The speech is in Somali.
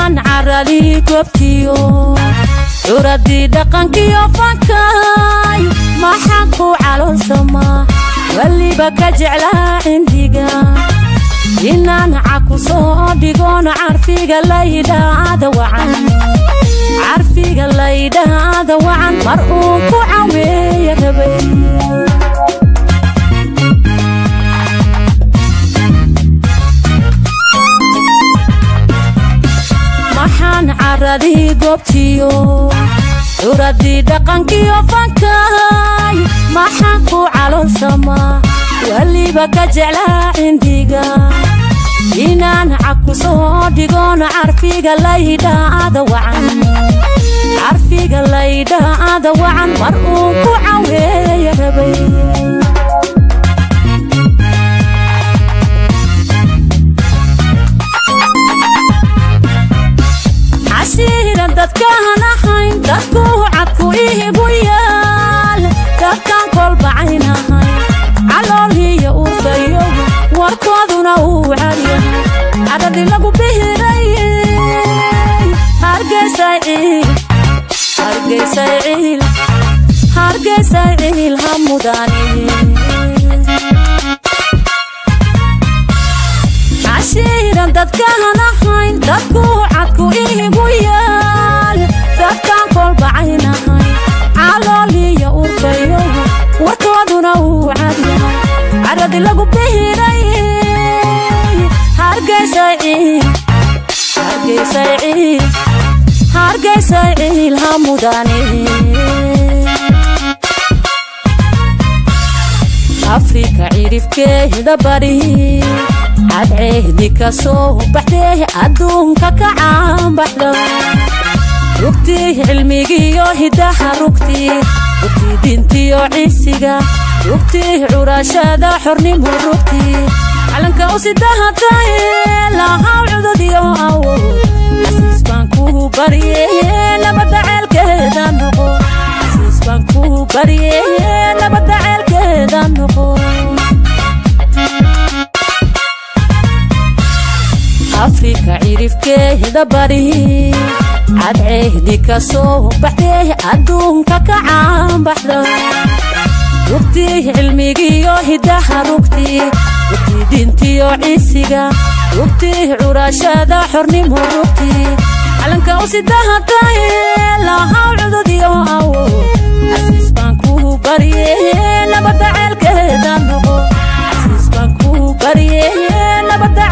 maxaan caradii goobtiyo curadii dhaqankiyo fankay maxaan ku caloolsamaa waliba ka jeclaa cindiga inaan caku soo dhigoon carfiga laydhaada wacan mar uu ku caweeya rabay maxaan caradii goobtiyo curadii dhaqankiyo fankay maxaan ku caloolsamaa waliba ka jeclaa cindiga inaan caku soo dhigoon carfiga laydhaada wacan mar uu ku caweeya rabay cashiiran dadkaan ahayn dadku cadku ihigu yaal dadkaan kolbacaynahay caloolhiya urfayo warkooduna uu calyahay cadadi lagu bihiray hargeysay ciil ha mudane cashiiran dadkaan ahayn dadku cadku ihigu yaal dadkaan kolbacaynahay caloolhiya urfayo warkooduna uu calyahay cadadi lagu bihiray hargeysay ciil ha mudane afrika cirifkeeda bari cadceedi ka soo baxdee adduunka ka caanbaxda rugtii cilmigiyo hidaha rugtii dintiyo ciisiga rugtii curashada xornimo rugtii calanka u sidahatay lahaw cudud iyo awood xasiis baan ku barye nabadda ceelkeeda noqo xasiis baan ku barye nabadda ceelkeeda noqo afrika cirifkeeda bari cadceedi ka soo baxdee adduunka ka caanbaxda rugtii cilmigiyo hidaha rugtii dintiyo ciisiga rugtii curashada xornimo rugtii calanka u sidahatay lahaw cudud iyo awood xasiis baan ku barye nabadda ceelkeeda noqo xasiis baan ku barye nabadda